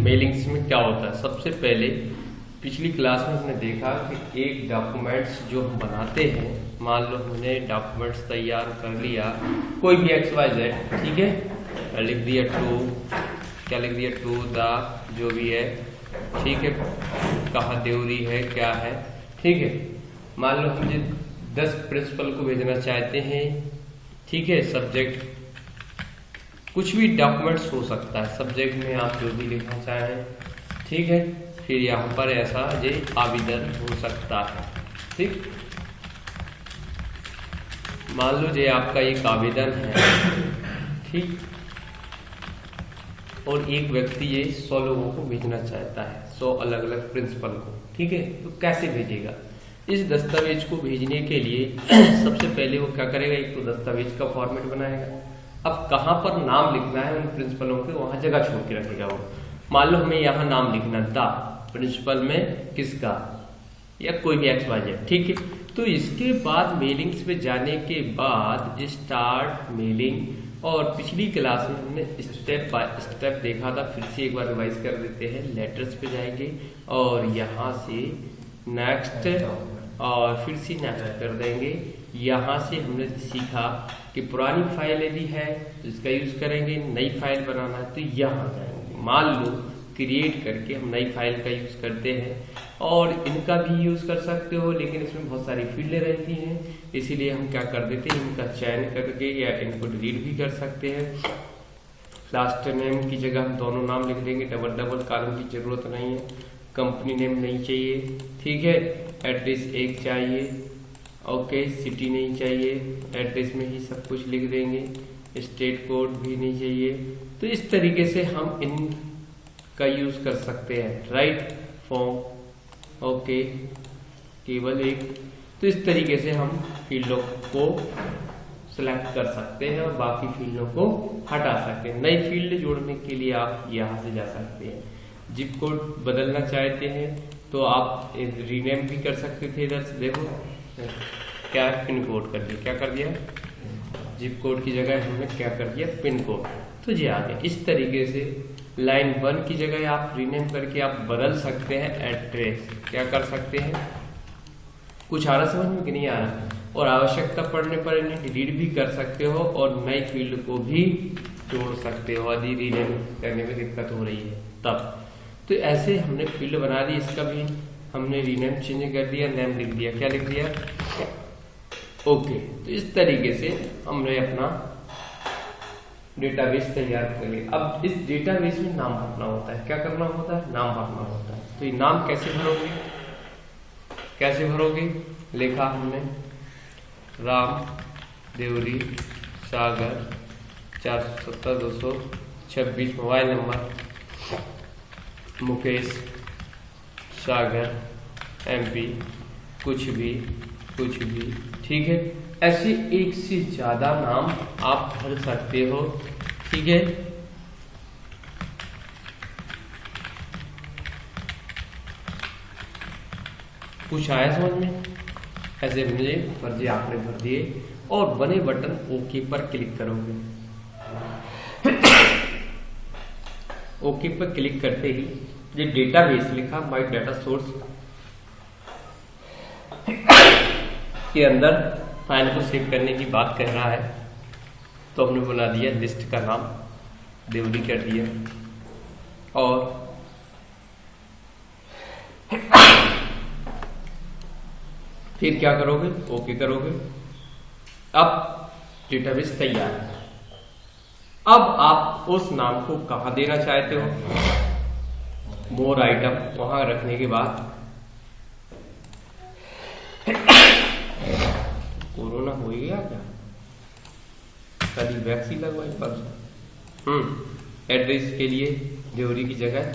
मेलिंग्स में क्या होता है। सबसे पहले पिछली क्लास में हमने देखा कि एक डॉक्यूमेंट्स जो हम बनाते हैं, मान लो हमने डॉक्यूमेंट्स तैयार कर लिया, कोई भी XYZ, ठीक है, लिख दिया टू, क्या लिख दिया, टू द, जो भी है, ठीक है, कहाँ देवरी है, क्या है, ठीक है। मान लो मुझे 10 प्रिंसिपल को भेजना चाहते हैं, ठीक है। सब्जेक्ट कुछ भी डॉक्यूमेंट्स हो सकता है, सब्जेक्ट में आप जो भी लिखना चाहें, ठीक है। फिर यहाँ पर ऐसा ये आवेदन हो सकता है, ठीक। मान लो ये आपका एक आवेदन है, ठीक, और एक व्यक्ति ये 100 लोगों को भेजना चाहता है, 100 अलग अलग प्रिंसिपल को, ठीक है। तो कैसे भेजेगा? इस दस्तावेज को भेजने के लिए सबसे पहले वो क्या करेगा, एक तो दस्तावेज का फॉर्मेट बनाएगा। अब कहाँ पर नाम लिखना है उन प्रिंसिपलों के, वहां जगह छोड़ के रखेगा वो। मान लो हमें यहाँ नाम लिखना द प्रिंसिपल में किसका, या कोई भी XYZ, ठीक है। तो इसके बाद मेलिंग्स पे जाने के बाद स्टार्ट मेलिंग, और पिछली क्लास में हमने स्टेप बाय स्टेप देखा था, फिर से एक बार रिवाइज कर देते हैं। लेटर्स पे जाएंगे और यहाँ से नेक्स्ट, और फिर से नेक्स्ट कर देंगे। यहाँ से हमने सीखा कि पुरानी फाइल यदि है तो इसका यूज करेंगे, नई फाइल बनाना है तो यहाँ जाएंगे। मान लो क्रिएट करके हम नई फाइल का यूज करते हैं, और इनका भी यूज कर सकते हो, लेकिन इसमें बहुत सारी फील्डें रहती हैं, इसीलिए हम क्या कर देते हैं, इनका चयन करके या इनको डिलीट भी कर सकते हैं। लास्ट नेम की जगह हम दोनों नाम लिख देंगे, डबल डबल कॉलम की जरूरत नहीं है। कंपनी नेम नहीं चाहिए, ठीक है। एड्रेस एक चाहिए, ओके। सिटी नहीं चाहिए, एड्रेस में ही सब कुछ लिख देंगे। स्टेट कोड भी नहीं चाहिए। तो इस तरीके से हम इन का यूज कर सकते हैं। राइट फॉर्म, ओके, केवल एक। तो इस तरीके से हम फील्डों को सिलेक्ट कर सकते हैं और बाकी फील्डों को हटा सकते हैं। नई फील्ड जोड़ने के लिए आप यहाँ से जा सकते हैं। जिप कोड बदलना चाहते हैं तो आप रीनेम भी कर सकते थे। इधर से देखो क्या पिन कोड कर दिया, क्या कर दिया, जिप कोड की जगह हमने क्या कर दिया, पिन कोड। तो ये आ गया। इस तरीके से लाइन 1 की जगह आप रीनेम करके आप बदल सकते हैं एड्रेस, क्या कर सकते हैं। कुछ आ रहा समझ में कि नहीं आ रहा? और आवश्यकता पड़ने पर इन्हें डिलीट भी कर सकते हो और नई फील्ड को भी जोड़ सकते हो यदि रीनेम करने में दिक्कत हो रही है तब। तो ऐसे हमने फील्ड बना दी, इसका भी हमने रीनेम चेंज कर दिया, नेम लिख दिया, क्या लिख दिया, ओके। तो इस तरीके से हमने अपना डेटाबेस तैयार कर लिया। अब इस डेटाबेस में नाम भरना होता है, क्या करना होता है, नाम भरना होता है। तो ये नाम कैसे भरोगे, कैसे भरोगे, लिखा हमने राम देवरी सागर 470-226, मोबाइल नंबर मुकेश सागर MP, कुछ भी, ठीक है। ऐसे एक से ज्यादा नाम आप भर सकते हो, ठीक है। कुछ आया समझ में? ऐसे मुझे फर्जी आपने भर दिए और बने बटन ओके पर क्लिक करोगे। ओके पर क्लिक करते ही ये डेटाबेस लिखा माय डाटा सोर्स के अंदर फाइल को सेव करने की बात कर रहा है। तो हमने बना दिया, लिस्ट का नाम देवरी कर दिया, और फिर क्या करोगे, ओके करोगे। अब डेटाबेस तैयार है। अब आप उस नाम को कहां देना चाहते हो, मोर आइटम, वहां रखने के बाद कोरोना हो गया क्या, कभी वैक्सीन लगवाई परसों। एड्रेस के लिए देवरी की जगह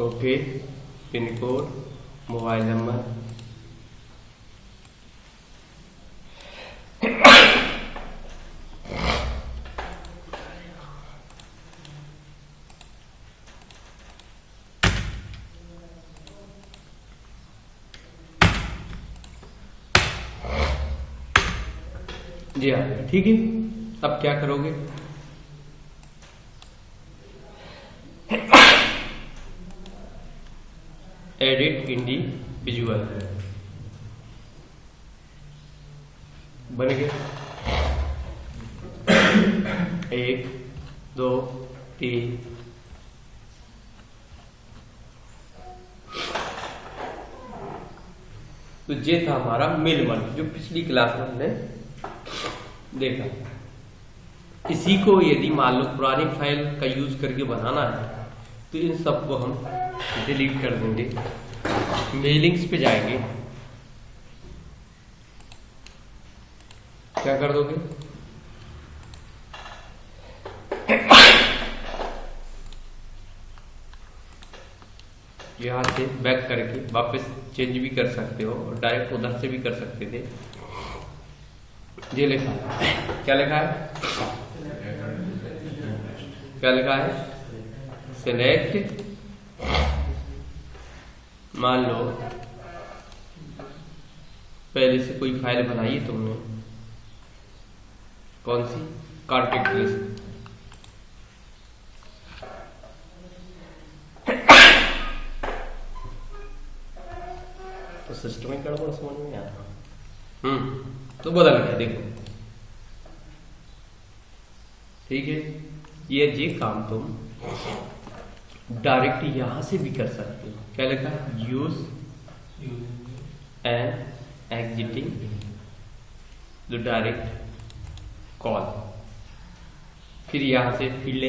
okay, pin code, mobile number, जी हाँ, ठीक है। अब क्या करोगे, एडिट इंडिविजुअल बन गया। 1 2 3 तो ये था हमारा मेल वन जो पिछली क्लास में हमने देखा। इसी को यदि मान लो पुरानी फाइल का यूज करके बनाना है तो इन सबको हम डिलीट कर देंगे, मेलिंग्स पे जाएंगे, क्या कर दोगे, यहां से बैक करके वापस चेंज भी कर सकते हो और डायरेक्ट उधर से भी कर सकते थे। ये लिखा है, क्या लिखा है, क्या लिखा है, सेलेक्ट, मान लो पहले से कोई फाइल बनाई है तुमने, कौन सी, कॉन्टेक्ट लिस्ट, तो सिस्टम में गड़बड़ समझ में आता, तो बदल गया देखो, ठीक है। ये काम तुम डायरेक्ट यहां से भी कर सकते हो, क्या लिखा है, use and exiting the direct call, फिर यहां से फील्ड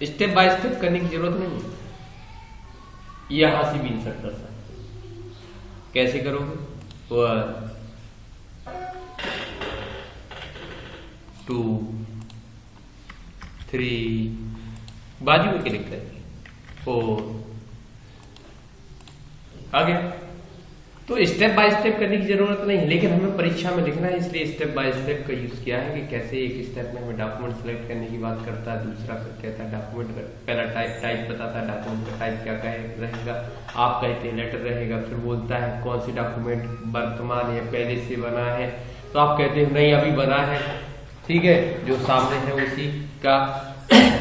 स्टेप बाय स्टेप करने की जरूरत नहीं है, यहां से भी इंसर्ट कर सकते हो। कैसे करोगे, 1 2 3 बाजू में क्लिक करके 4 आ गया। तो स्टेप बाय स्टेप करने की जरूरत नहीं है, लेकिन हमें परीक्षा में लिखना है, इसलिए स्टेप बाय स्टेप का यूज किया है कि कैसे एक स्टेप में हमें डॉक्यूमेंट सेलेक्ट करने की बात करता है, दूसरा कहता है डॉक्यूमेंट, पहला टाइप बताता है डॉक्यूमेंट का टाइप क्या रहेगा, आप कहते हैं लेटर रहेगा, फिर बोलता है कौन सी डॉक्यूमेंट वर्तमान या पहले से बना है, तो आप कहते हैं नहीं अभी बना है, ठीक है, जो सामने है उसी का।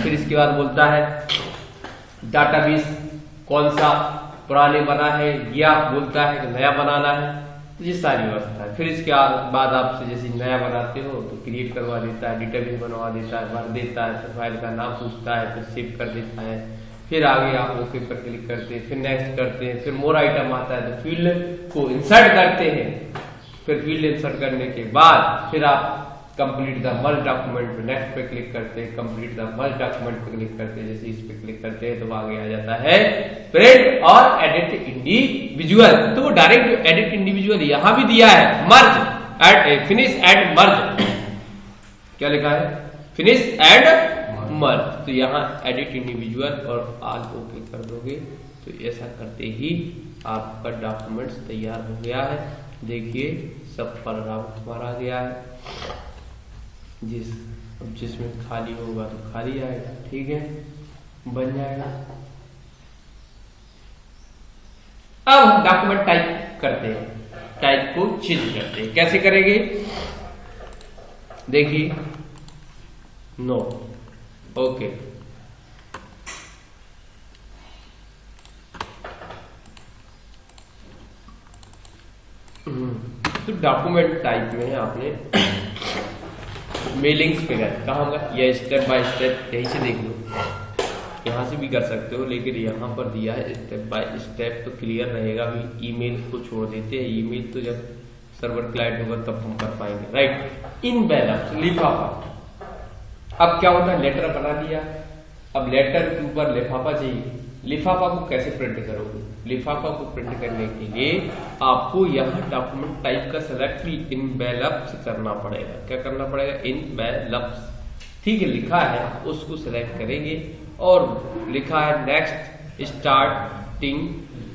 फिर इसके बाद बोलता है डाटाबेस कौन सा पुराने बना है, या बोलता है कि नया बनाना है, तो ये सारी व्यवस्था है। फिर इसके बाद आपसे जैसे नया बनाते हो तो क्रिएट करवा देता है, डेटाबेस बनवा देता है, भर देता है, फिर फाइल का नाम पूछता है, फिर सेव कर देता है, फिर आगे आप ओके पर क्लिक करते हैं, फिर नेक्स्ट करते हैं, फिर मोर आइटम आता है तो फील्ड को इंसर्ट करते हैं, फिर फील्ड इंसर्ट करने के बाद फिर आप कंप्लीट द मर्ज डॉक्यूमेंट पे नेक्स्ट पे क्लिक करते हैं, कंप्लीट द मर्ज डॉक्यूमेंट पे क्लिक करते हैं, जैसे इस पे क्लिक करते हैं तो आगे आ जाता है प्रिंट और एडिट इंडिविजुअल। तो वो डायरेक्ट एडिट इंडिविजुअल यहां भी दिया है, मर्ज एड फिनिश एंड मर्ज, क्या लिखा है, फिनिश एंड मर्ज, तो यहाँ एडिट इंडिविजुअल और ऑल ओके कर दोगे तो ऐसा करते ही आपका डॉक्यूमेंट्स तैयार हो गया है। देखिए सब पैराग्राफ हमारा आ गया है, जिसमें खाली होगा तो खाली आएगा, ठीक है, बन जाएगा। अब हम डॉक्यूमेंट टाइप करते हैं, टाइप को चेंज करते हैं, कैसे करेंगे, देखिए नो ओके, तो डॉक्यूमेंट टाइप में आपने मेलिंग्स पे गए, कहाँ होगा, यह स्टेप बाय स्टेप यहीं से देख लो, यहाँ से भी कर सकते हो, लेकिन यहाँ पर दिया है स्टेप बाय स्टेप, तो क्लियर रहेगा भी। ईमेल को छोड़ देते हैं, ईमेल तो जब सर्वर क्लाइंट होगा तब हम कर पाएंगे, राइट। इन बैलेंस लिफाफा, अब क्या होता है, लेटर बना दिया, अब लेटर के ऊपर लिफाफा चाहिए, लिफाफा को कैसे प्रिंट करोगे, लिफाफा को प्रिंट करने के लिए आपको यहाँ डॉक्यूमेंट टाइप का सेलेक्ट इनवेलप्स करना पड़ेगा, क्या करना पड़ेगा, इनवेलप्स, ठीक है, लिखा है उसको सेलेक्ट करेंगे और लिखा है नेक्स्ट स्टार्टिंग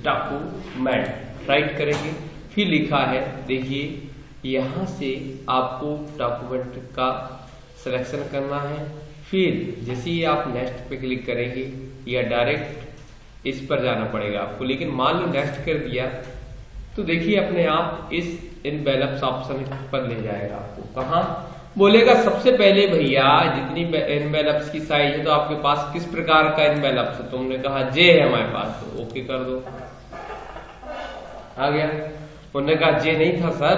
डॉक्यूमेंट, राइट करेंगे, फिर लिखा है देखिए यहाँ से आपको डॉक्यूमेंट का सिलेक्शन करना है, फिर जैसे ही आप नेक्स्ट पे क्लिक करेंगे या डायरेक्ट इस पर जाना पड़ेगा आपको, लेकिन मान लो नेक्स्ट कर दिया तो देखिए अपने आप इस इनवेलप्स ऑप्शन पर ले जाएगा आपको, कहाँ, बोलेगा सबसे पहले भैया जितनी एनवेलप्स की साइज है तो आपके पास किस प्रकार का एनवेलप्स है, तुमने कहा जे है हमारे पास, तो ओके कर दो, आ गया। उन्होंने कहा जे नहीं था सर,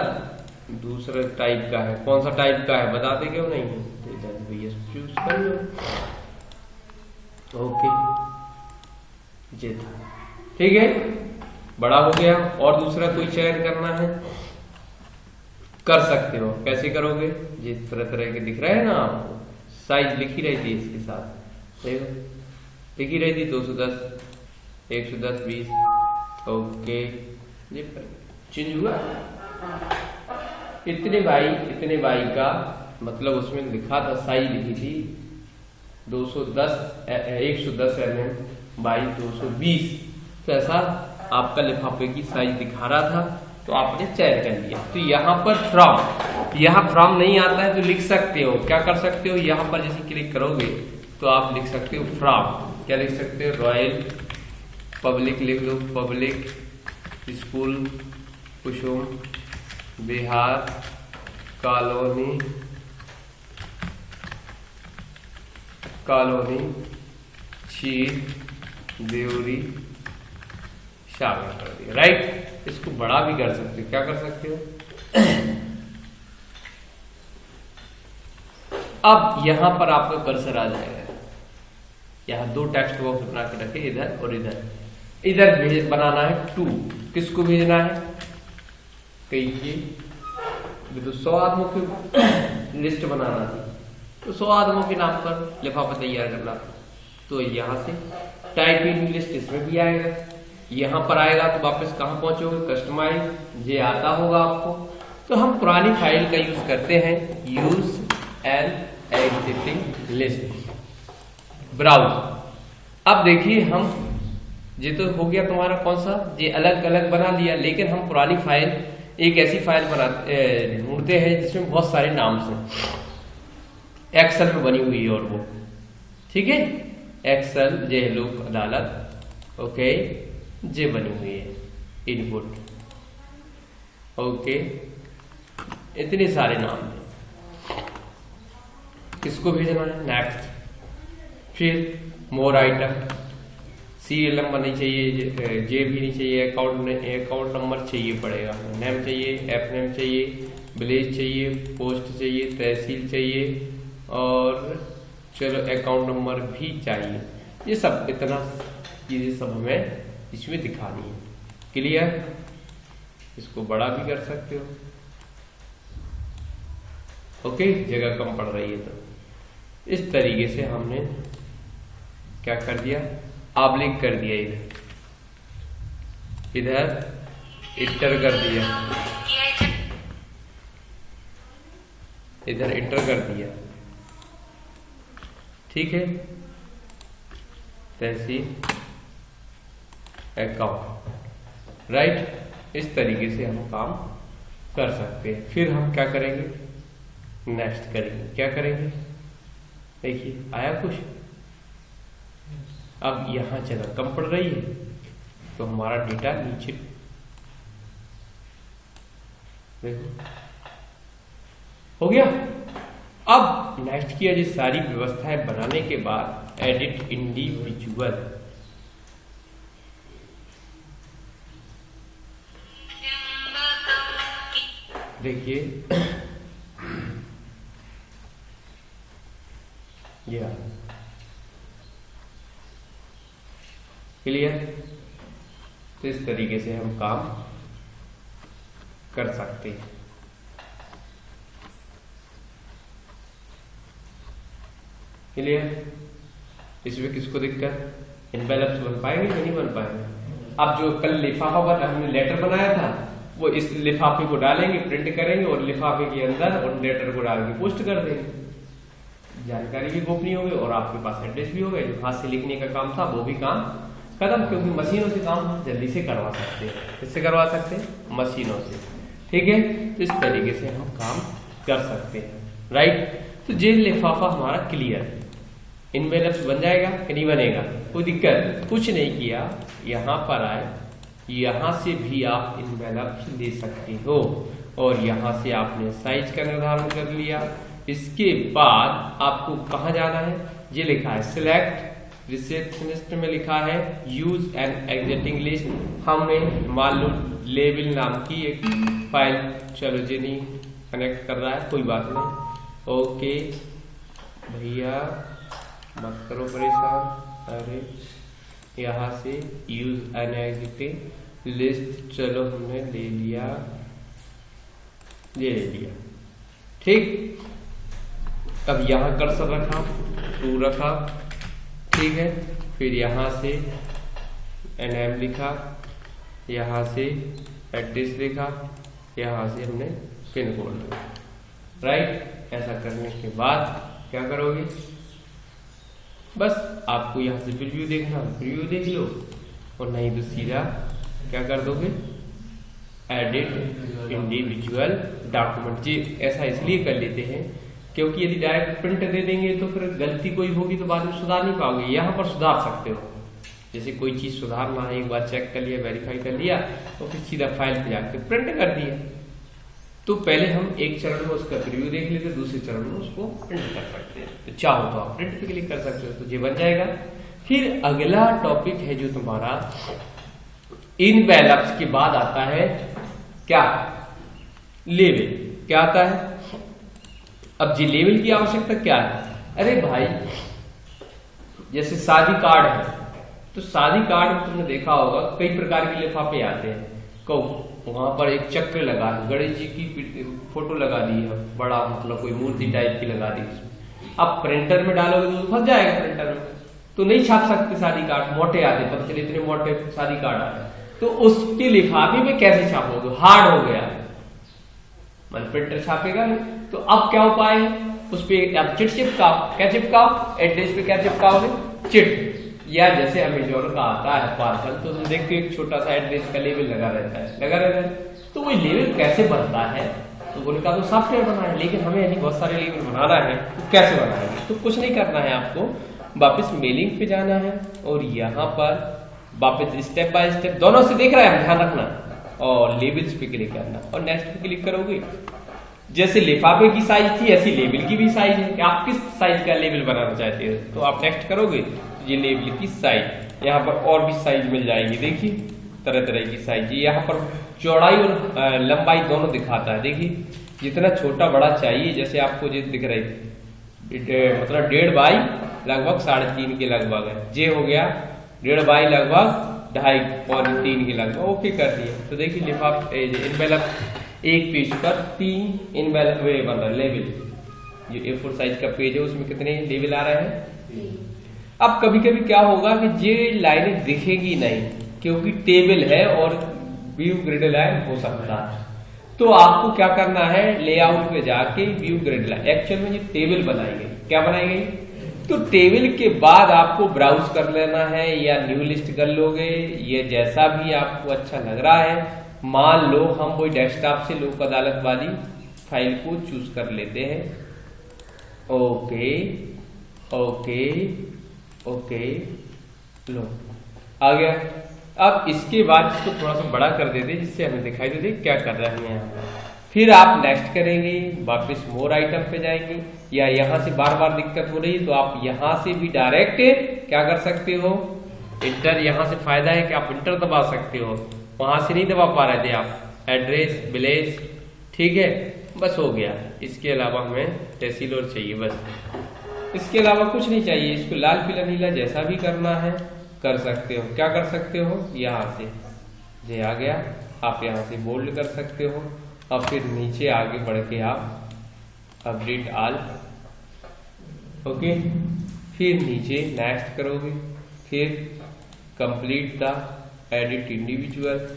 दूसरे टाइप का है, कौन सा टाइप का है बताते क्यों नहीं, भैया चूज कर लो, ओके जे था, ठीक है, बड़ा हो गया। और दूसरा कोई चयन करना है कर सकते हो, कैसे करोगे, ये तरह तरह के दिख रहे हैं ना आपको, साइज लिखी रही थी इसके साथ, देखो लिखी रही थी 210, 110, 20, ओके, ये चेंज हुआ। इतने बाई का मतलब उसमें लिखा था, साइज लिखी थी 110 mm बाई 220, तो ऐसा आपका लिफाफे की साइज दिखा रहा था, तो आपने चयन कर लिया। तो यहाँ पर फ्रॉम नहीं आता है तो लिख सकते हो, क्या कर सकते हो, यहाँ पर जैसे क्लिक करोगे तो आप लिख सकते हो फ्रॉम, क्या लिख सकते हो, रॉयल पब्लिक लिख लो, पब्लिक स्कूल कुसुम बिहार कॉलोनी चीर देवरी शामिल कर दिया, राइट। इसको बड़ा भी कर सकते हो, क्या कर सकते हो, अब यहां पर आपका कर्सर आ जाएगा, यहां दो टेक्स्ट बॉक्स बना के रखे, इधर और इधर बनाना है टू, किसको भेजना है, कहिए तो 100 आदमों की लिस्ट बनाना थी, तो 100 आदमों के नाम पर लिफाफा तैयार करना, तो यहां से टाइप इन लिस्ट इसमें भी आएगा, यहां पर आएगा तो वापस कहां पहुंचोगे, कस्टमाइज, ये आता होगा आपको। तो हम पुरानी फाइल का यूज करते हैं, use an existing list, browse. अब देखिए हम ये तो हो गया तुम्हारा कौन सा, ये अलग अलग बना लिया, लेकिन हम पुरानी फाइल एक ऐसी फाइल ढूंढते हैं जिसमें बहुत सारे नाम्स हैं, एक्सेल में बनी हुई है और वो, ठीक है, एक्सेल जे लोक अदालत, ओके, जे बनी हुई है, इनपुट, ओके, इतने सारे नाम हैं, किसको भेजना है, नेक्स्ट, फिर मोर आइटम, सीरियल नंबर नहीं चाहिए, जे भी नहीं चाहिए, अकाउंट नंबर चाहिए पड़ेगा, नेम चाहिए, एफ नेम चाहिए, विलेज चाहिए, पोस्ट चाहिए, तहसील चाहिए, और चलो अकाउंट नंबर भी चाहिए, ये सब इतना चीजें सब हमें इसमें दिखानी है, क्लियर। इसको बड़ा भी कर सकते हो, ओके, जगह कम पड़ रही है तो इस तरीके से हमने क्या कर दिया, ऑब्लिक कर दिया, इधर इंटर कर दिया, इधर इंटर कर दिया, ठीक है, तहसील अकाउंट, राइट। इस तरीके से हम काम कर सकते हैं। फिर हम क्या करेंगे, नेक्स्ट करेंगे, क्या करेंगे, देखिए आया कुछ, अब यहां जगह कम पड़ रही है तो हमारा डेटा नीचे, देखो हो गया। अब नेक्स्ट किया, ये सारी व्यवस्थाएं बनाने के बाद एडिट इंडिविजुअल, देखिए ये क्लियर। तो इस तरीके से हम काम कर सकते हैं, क्लियर। इसमें किसको दिक्कत, एनवेलप्स बन पाएंगे कि नहीं बन पाएंगे। अब जो कल लिफाफा पर हमने लेटर बनाया था वो इस लिफाफे को डालेंगे, प्रिंट करेंगे और लिफाफे के अंदर और लेटर को डाल के पोस्ट कर देंगे, जानकारी भी गोपनीय होगी और आपके पास एड्रेस भी होगा। जो हाथ से लिखने का काम था वो भी काम खत्म, क्योंकि मशीनों से काम जल्दी से करवा सकते हैं। किससे करवा सकते हैं, मशीनों से, ठीक है। तो इस तरीके से हम काम कर सकते हैं, राइट। तो जेल लिफाफा हमारा क्लियर है, एनवेलप्स बन जाएगा कि नहीं बनेगा, कोई दिक्कत, कुछ नहीं किया, यहाँ पर आए, यहाँ से भी आप एनवेलप्स ले सकते हो और यहाँ से आपने साइज का निर्धारण कर लिया, इसके बाद आपको कहाँ जाना है, ये लिखा है सिलेक्ट, रिसेप्शनिस्ट में लिखा है यूज एन एग्जिटिंग लिस्ट। हमने मान लो लेवल नाम की एक फाइल, चलो जी नहीं कनेक्ट कर रहा है, कोई बात नहीं, ओके भैया मत करो परेशान। अरे यहाँ से यूज एन एग्जिटिंग लिस्ट, चलो हमने ले लिया, ये ले लिया, ठीक। अब यहाँ कर्सर रखा, 2 रखा, ठीक है। फिर यहाँ से एनएम लिखा, यहाँ से एड्रेस लिखा, यहाँ से हमने पिन कोड लिखा, राइट। ऐसा करने के बाद क्या करोगे, बस आपको यहाँ से प्रीव्यू देखना, प्रीव्यू देख लो, और नहीं तो सीधा क्या कर दोगे, एडिट इंडिविजुअल डॉक्यूमेंट। जी ऐसा इसलिए कर लेते हैं क्योंकि यदि डायरेक्ट प्रिंट दे देंगे तो फिर गलती कोई होगी तो बाद में सुधार नहीं पाओगे। यहाँ पर सुधार सकते हो, जैसे कोई चीज सुधारना है, एक बार चेक कर लिया, वेरीफाई कर लिया, तो फिर सीधा फाइल पे जाके प्रिंट कर दिया। तो पहले हम एक चरण में उसका प्रीव्यू देख लेते, दूसरे चरण में उसको प्रिंट कर सकते हैं। तो चाहो तो आप प्रिंट पे क्लिक कर सकते हो, तो ये बन जाएगा। फिर अगला टॉपिक है जो तुम्हारा इनवेलप्स के बाद आता है क्या, लेवल। क्या आता है, अब जी लेवल की आवश्यकता क्या है, अरे भाई जैसे शादी कार्ड है, तो शादी कार्ड में तुमने देखा होगा कई प्रकार के लिफाफे आते हैं, वहां पर एक चक्र लगा है, गणेश जी की फोटो लगा दी है, बड़ा मतलब कोई मूर्ति टाइप की लगा दी उसमें। अब प्रिंटर में डालोगे तो फंस जाएगा, प्रिंटर में तो नहीं छाप सकते शादी कार्ड, मोटे आते, पता चले इतने मोटे शादी कार्ड आते, तो उसके लिफाफे में कैसे छापोगे, हार्ड हो गया, मन प्रिंटर छापेगा नहीं। तो अब क्या उपाय है, उस पर आप चिट चिपकाओ, क्या चिपकाओ, एड्रेस पे क्या चिपकाओगे, चिट, या जैसे अमेजोन का आता है पार्सल, तो तुम देखते हो एक छोटा सा एड्रेस का लेवल लगा रहता है, लगा रहता है। तो वो लेवल कैसे बनता है, तो उनका तो सॉफ्टवेयर बना है, लेकिन हमें यदि बहुत सारे लेवल बनाना है तो कैसे बनाएंगे, तो कुछ नहीं करना है, आपको वापस मेलिंग पे जाना है, और यहाँ पर वापस स्टेप बाय स्टेप दोनों से देख रहा है, ध्यान रखना, और लेवल्स पे क्लिक करना, और नेक्स्ट पे क्लिक करोगे। जैसे लिफाफे की साइज थी ऐसी लेवल की भी साइज है, कि आप किस साइज का लेवल बनाना चाहते हो, तो आप नेक्स्ट करोगे, तो ये लेवल की साइज, यहाँ पर और भी साइज मिल जाएगी, देखिए तरह तरह की साइज, यहाँ पर चौड़ाई और लंबाई दोनों दिखाता है, देखिए जितना छोटा बड़ा चाहिए, जैसे आपको जो दिख रही मतलब 1.5 बाई लगभग 3.5 के लगभग है, ये हो गया 1.5 बाई लगभग 2.5 3 के लगभग, ओके कर दिए। तो देखिए लिफाफे इनवेलप एक पेज पर 3 इनवेलप बन रहा है लेवल, जो A4 साइज का पेज है उसमें कितने लेवल आ रहे हैं। अब कभी कभी क्या होगा कि ये लाइनें दिखेगी नहीं क्योंकि टेबल है और व्यू ग्रिड लाइन हो सकता है, तो आपको क्या करना है, लेआउट में जाके व्यू ग्रिड लाइन, एक्चुअल में ये टेबल बनाई गई, क्या बनाई गई, तो टेबल के बाद आपको ब्राउज कर लेना है या न्यू लिस्ट कर लोगे, ये जैसा भी आपको अच्छा लग रहा है। मान लो हम कोई डेस्कटॉप से लोक अदालत वाली फाइल को चूज कर लेते हैं, ओके ओके ओके, लो आ गया। अब इसके बाद इसको थोड़ा सा बड़ा कर देते जिससे हमें दिखाई दे क्या कर रहे हैं यहाँ। फिर आप नेक्स्ट करेंगे, वापस मोर आइटम पे जाएंगे, या यहाँ से बार बार दिक्कत हो रही है तो आप यहाँ से भी डायरेक्ट क्या कर सकते हो, इंटर, यहाँ से फायदा है कि आप इंटर दबा सकते हो, वहां से नहीं दबा पा रहे थे आप, एड्रेस विलेज, ठीक है, बस हो गया। इसके अलावा हमें तहसील और चाहिए, बस इसके अलावा कुछ नहीं चाहिए। इसको लाल पीला नीला जैसा भी करना है कर सकते हो, क्या कर सकते हो, यहाँ से ये आ गया, आप यहाँ से बोल्ड कर सकते हो, और फिर नीचे आगे बढ़ के आप अपडेट ऑल, ओके, फिर नीचे नेक्स्ट करोगे, फिर कंप्लीट द एडिट इंडिविजुअल।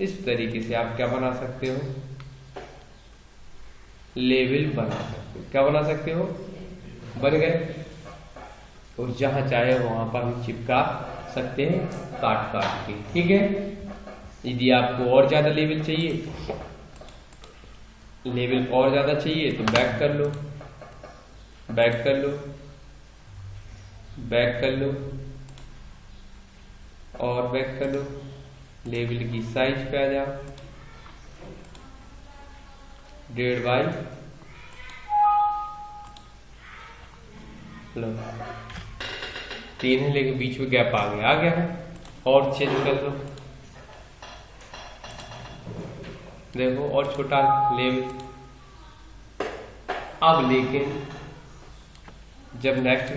इस तरीके से आप क्या बना सकते हो, लेवल बना सकते हो, क्या बना सकते हो, बन गए, और जहां चाहे वहां पर हम चिपका सकते हैं काट काट के, ठीक है। यदि आपको और ज्यादा लेवल चाहिए, लेवल और ज्यादा चाहिए तो बैक कर लो, बैक कर लो, बैक कर लो, और बैक कर लो, लेवल की साइज पे आ जाओ, 1.5 बाई लो 3 है लेकिन बीच में गैप आ गया है। और चेंज कर लो, देखो और छोटा लेवल। अब लेकिन जब नेक्स्ट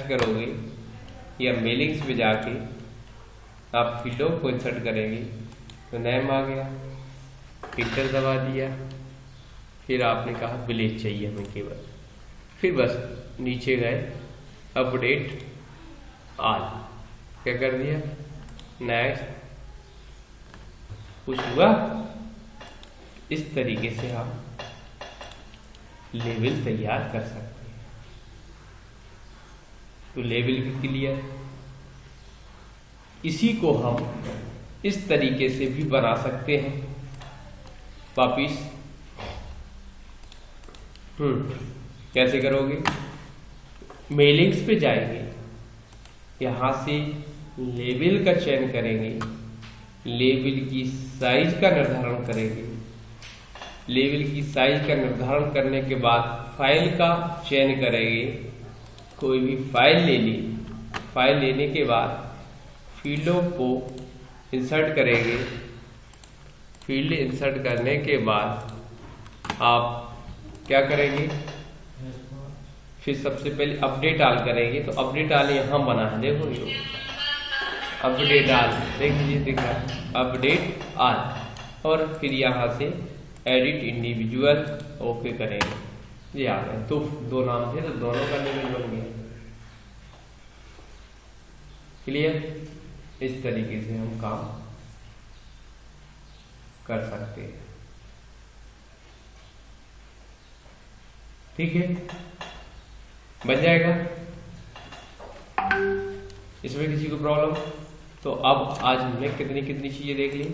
करोगे या मेलिंग्स में जाके आप फील्डों को इंसर्ट करेंगे तो नेम आ गया, इंटर दबा दिया, फिर आपने कहा विलेज चाहिए हमें केवल, फिर बस नीचे गए अपडेट ऑल, क्या कर दिया नेक्स्ट, कुछ हुआ। इस तरीके से आप लेवल तैयार कर सकते हैं। तो लेवल भी क्लियर, इसी को हम इस तरीके से भी बना सकते हैं। वापिस कैसे करोगे, मेलिंग्स पे जाएंगे, यहां से लेवल का चयन करेंगे, लेवल की साइज का निर्धारण करेंगे, लेवल की साइज का निर्धारण करने के बाद फाइल का चयन करेंगे, कोई भी फाइल ले ली, फाइल लेने के बाद फील्डों को इंसर्ट करेंगे, फील्ड इंसर्ट करने के बाद आप क्या करेंगे, फिर सबसे पहले अपडेट ऑल करेंगे। तो अपडेट ऑल यहाँ बना है, देखो ये अपडेट ऑल, देख लीजिए दिख रहा है अपडेट ऑल, और फिर यहाँ से एडिट इंडिविजुअल ओके करेंगे, ये आ गए। तो 2 नाम थे तो दोनों का लेवल बन गया। क्लियर, इस तरीके से हम काम कर सकते हैं। ठीक है, बन जाएगा। इसमें किसी को प्रॉब्लम? तो अब आज हमने कितनी चीजें देख ली।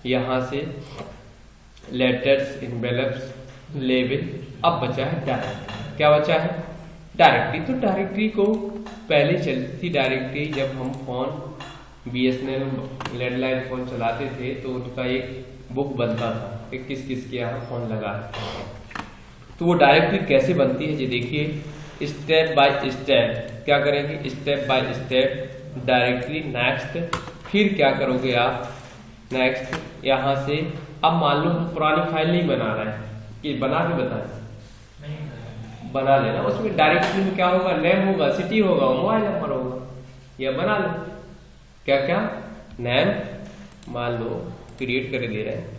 यहां से लेटर्स, एनवेलप्स, लेवल, अब बचा है डायरेक्टरी। क्या बचा है? डायरेक्टरी। तो डायरेक्टरी को पहले चलती थी डायरेक्टरी, जब हम फोन BSNL लैंडलाइन फोन चलाते थे तो उनका एक बुक बनता था कि किस किस के यहाँ फोन लगा है। तो वो डायरेक्टरी कैसे बनती है ये देखिए, स्टेप बाय स्टेप क्या करेंगे, step by step directory next, फिर क्या करोगे आप नेक्स्ट यहाँ से। अब मान लो पुरानी फाइल नहीं बना रहा है, कि बना के बता बना लेना। उसमें डायरेक्टरी में क्या होगा, नेम होगा, सिटी होगा, मोबाइल नंबर होगा, या बना लो क्या क्या नेम मान लो क्रिएट कर दे रहे हैं।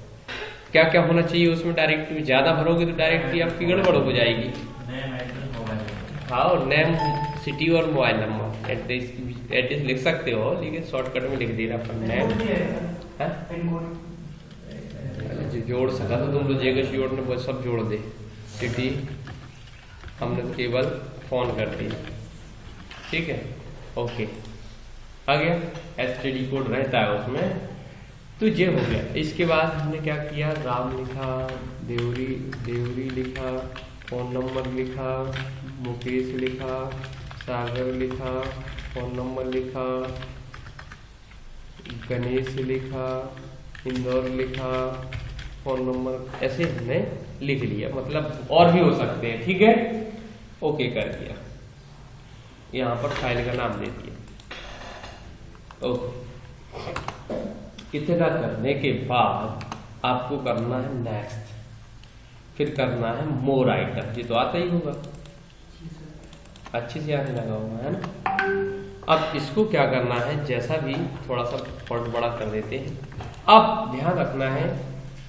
क्या क्या होना चाहिए उसमें डायरेक्टरी में, ज्यादा भरोगे तो डायरेक्टरी आपकी गड़बड़ हो जाएगी। हाँ, और नेम, सिटी और मोबाइल नंबर, एड्रेस लिख सकते हो लेकिन शॉर्टकट में लिख दे रहा अपन नेम। जोड़ सका तो तुम तो जेगस जोड़ने पर सब जोड़ दे, सिटी हमने तो केवल फोन कर दिया। ठीक है, ओके, आ गया। STD कोड रहता है उसमें, तो ये हो गया। इसके बाद हमने क्या किया, राम लिखा, देवरी लिखा, फोन नंबर लिखा, मुकेश लिखा, सागर लिखा, फोन नंबर लिखा, गणेश लिखा, इंदौर लिखा, फोन नंबर, ऐसे हमने लिख लिया। मतलब और भी हो सकते हैं। ठीक है, ओके कर दिया, यहाँ पर फाइल का नाम दे दिया। ओके, इतना करने के बाद आपको करना है नेक्स्ट, फिर करना है मोर आइटम। ये तो आता ही होगा, अच्छे से आने लगा हुआ है ना। अब इसको क्या करना है, जैसा भी थोड़ा सा फॉन्ट बड़ा कर देते हैं। अब ध्यान रखना है,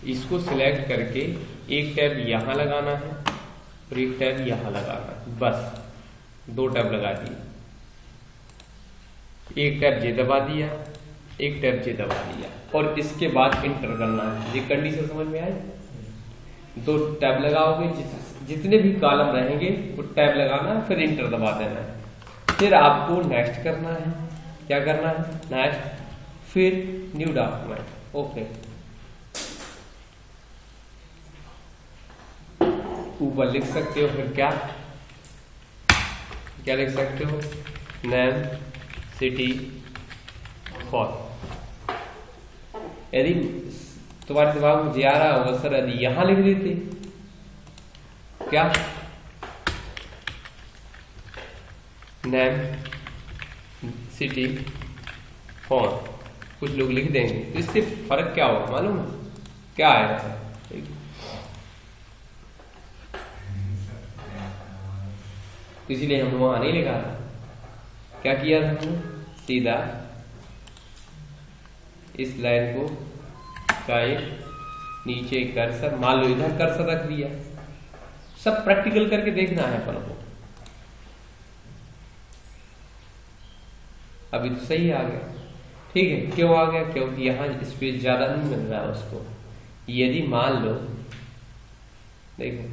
इसको सिलेक्ट करके एक टैब यहाँ लगाना है और एक टैब यहाँ लगाना है, बस 2 टैब लगा दिए। एक टैब जे दबा दिया, एक टैब जे दबा दिया, और इसके बाद इंटर करना है। ये कंडीशन समझ में आए? 2 टैब लगाओगे, जितने भी कॉलम रहेंगे वो टैब लगाना है, फिर इंटर दबा देना है। फिर आपको नेक्स्ट करना है। क्या करना है? नेक्स्ट, फिर न्यू डॉक्यूमेंट। ओके, ऊपर लिख सकते हो, फिर क्या लिख सकते हो, नेम, सिटी, फॉर। यदि तुम्हारे दिमाग में आ रहा होगा सर यदि यहां लिख देते, क्या नेम सिटी फोन कुछ लोग लिख देंगे, तो इससे फर्क क्या होगा मालूम है? क्या आएगा? तो इसलिए हम वहां नहीं लिखा था। क्या किया था हमने? सीधा इस लाइन को राइट, नीचे कर्सर, मान लो इधर कर्सर रख दिया। सब प्रैक्टिकल करके देखना है अपन को। अभी तो सही आ गया, ठीक है। क्यों आ गया? क्योंकि यहां स्पेस ज्यादा नहीं मिल रहा है उसको। यदि मान लो, देखो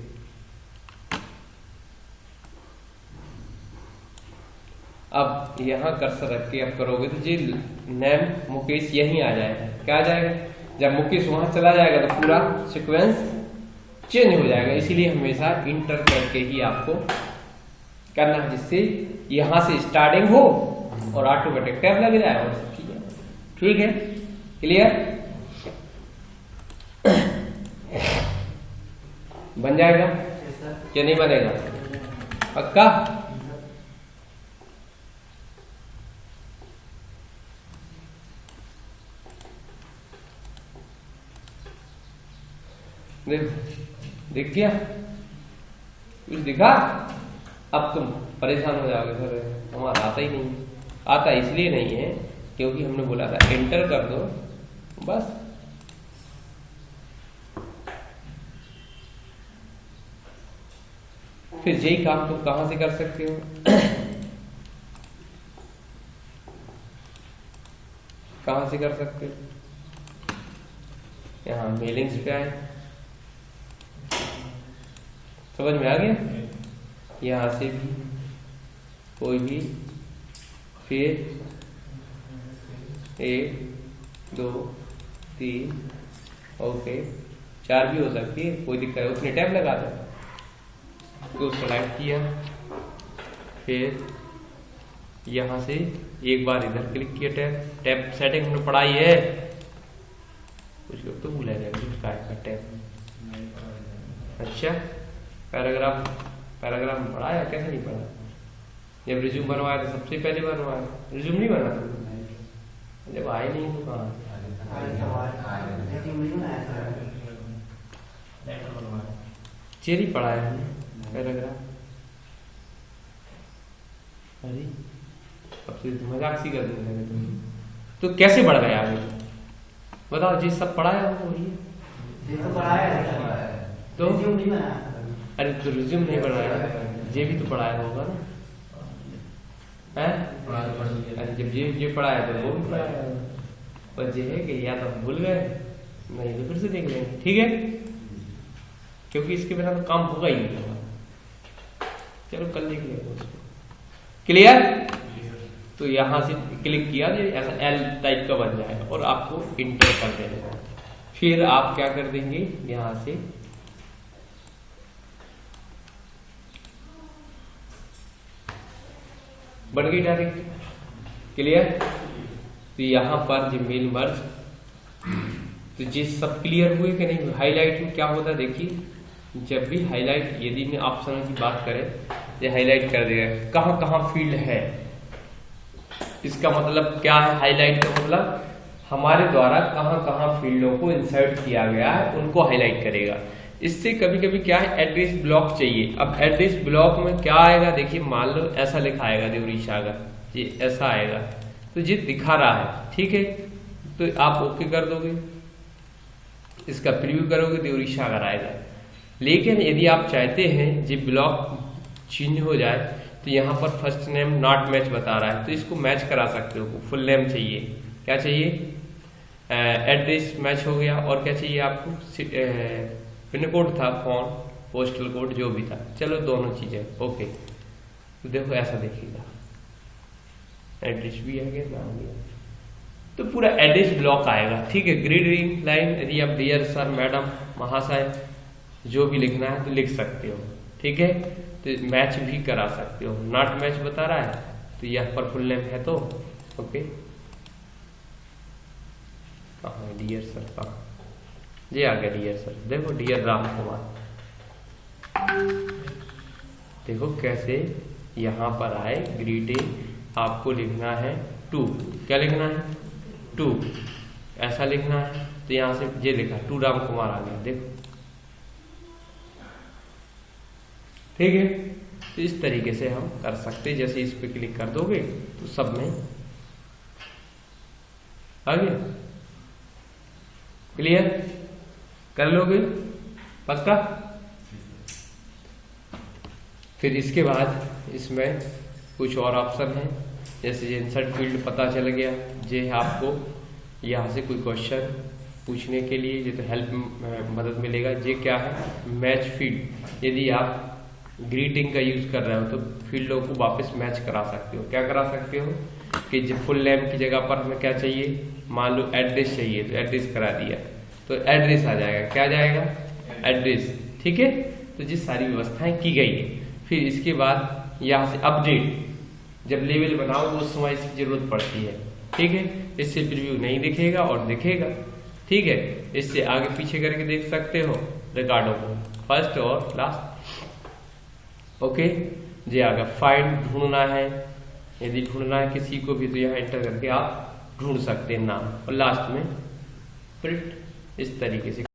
अब यहां कर्सर रख के आप करोगे तो जी नेम मुकेश यहीं आ जाएगा। क्या आ जाएगा? जब मुकेश वहां चला जाएगा तो पूरा सीक्वेंस चेंज हो जाएगा। इसीलिए हमेशा इंटर करके ही आपको करना है, जिससे यहां से स्टार्टिंग हो और ऑटोमेटिक टैब लग जाए और सब चीजें। ठीक है, क्लियर? बन जाएगा क्या नहीं बनेगा? पक्का? देख गया? कुछ दिखा? अब तुम परेशान हो जाओगे, सर हमारा आता ही नहीं। आता इसलिए नहीं है क्योंकि हमने बोला था एंटर कर दो बस। फिर यही काम तुम कहां से कर सकते हो? कहां से कर सकते हो? यहां मेलिंग्स पे आए, समझ में आ गया? यहां से भी कोई भी, फिर 1 2 3 ओके 4 भी हो सकती है, कोई दिक्कत है। उसने टैब लगा दो, तो सेलेक्ट किया, फिर यहां से एक बार इधर क्लिक किया। टैब सेटिंग हमने पढ़ाई है, कुछ लोग तो भूल जाएगा टैब। अच्छा, पैराग्राफ में पढ़ाया, कैसे नहीं पढ़ा? जब रिज्यूम बनवाया तो सबसे पहले बनवाया। रिज्यूम नहीं बना था जब आए नहीं तो कहाँ? चेरी पढ़ाया हमने पैराग्राफ। अरे अब से मजाक सी कर देंगे तुम। तो कैसे बढ़ गए आगे? बताओ, जी सब पढ़ाया हो तो अरे तो रिज्यूम नहीं बनाया, ये भी तो पढ़ाया होगा ना? है? अरे जब ये पढ़ाया तो वो भी पढ़ाया, पर ये है कि या तो भूल गए, नहीं तो फिर से देख लेंगे। ठीक है, क्योंकि इसके बिना तो काम होगा ही नहीं। चलो कल देख लेंगे उसको। क्लियर? तो यहां से क्लिक किया तो ऐसा एल टाइप का बन जाएगा और आपको इंटर कर देना। फिर आप क्या कर देंगे, यहां से बन गई डायरेक्ट। क्लियर? तो यहां पर जो मेल मर्ज, तो ये सब क्लियर हुए कि नहीं? हाईलाइट में क्या होता है देखिए, जब भी हाईलाइट, यदि मैं ऑप्शन की बात करें, ये हाईलाइट कर देगा कहां कहां फील्ड है। इसका मतलब क्या है? हाईलाइट का मतलब हमारे द्वारा कहां कहां फील्डों को इंसर्ट किया गया है उनको हाईलाइट करेगा। इससे कभी कभी क्या है, एड्रेस ब्लॉक चाहिए। अब एड्रेस ब्लॉक में क्या आएगा देखिए, मान लो ऐसा लिखा आएगा देवरी सागर, ये ऐसा आएगा, तो ये दिखा रहा है। ठीक है, तो आप ओके कर दोगे, इसका प्रीव्यू करोगे, देवरी सागर आएगा। लेकिन यदि आप चाहते हैं ये ब्लॉक चेंज हो जाए, तो यहाँ पर फर्स्ट नेम नॉट मैच बता रहा है, तो इसको मैच करा सकते हो। फुल नेम चाहिए, क्या चाहिए? एड्रेस मैच हो गया, और क्या चाहिए आपको? पिन कोड था, फोन, पोस्टल कोड, जो भी था। चलो दोनों चीजें ओके। तो देखो ऐसा देखिएगा, एड्रेस भी आ गया, नाम भी आ गया, तो पूरा एड्रेस ब्लॉक आएगा। ठीक है, ग्रीडिंग लाइन, यदि आप डियर सर, मैडम, महाशय जो भी लिखना है तो लिख सकते हो। ठीक है, तो मैच भी करा सकते हो। नॉट मैच बता रहा है तो यहाँ पर फुल नेम है तो ओके। कहाँ डियर सर, कहाँ ये आ गया डियर सर। देखो डियर राम कुमार, देखो कैसे यहाँ पर आए ग्रीटिंग, आपको लिखना है टू, क्या लिखना है, टू, ऐसा लिखना है। तो यहाँ से ये लिखा टू राम कुमार आ गया, देखो, ठीक है। तो इस तरीके से हम कर सकते, जैसे इस पे क्लिक कर दोगे तो सब में आ गया। क्लियर कर लोगे पक्का। फिर इसके बाद इसमें कुछ और ऑप्शन है, जैसे ये इंसर्ट फील्ड पता चल गया, ये आपको यहाँ से कोई क्वेश्चन पूछने के लिए ये तो हेल्प मदद मिलेगा। ये क्या है, मैच फील्ड, यदि आप ग्रीटिंग का यूज कर रहे हो तो फील्डों को वापस मैच करा सकते हो। क्या करा सकते हो कि जो फुल नेम की जगह पर हमें क्या चाहिए, मान लो एड्रेस चाहिए तो एड्रेस करा दिया तो एड्रेस आ जाएगा, क्या जाएगा, एड्रेस, ठीक है। तो ये सारी व्यवस्थाएं की गई है। फिर इसके बाद यहाँ से अपडेट, जब लेवल बनाओ तो उस समय इसकी जरूरत पड़ती है, ठीक है। इससे प्रीव्यू नहीं दिखेगा और दिखेगा, ठीक है। इससे आगे पीछे करके देख सकते हो रिकॉर्डों को, फर्स्ट और लास्ट, ओके। जी आगे फाइंड, ढूंढना है, यदि ढूंढना है किसी को भी तो यहाँ एंटर करके आप ढूंढ सकते हैं नाम, और लास्ट में प्रिंट, इस तरीके से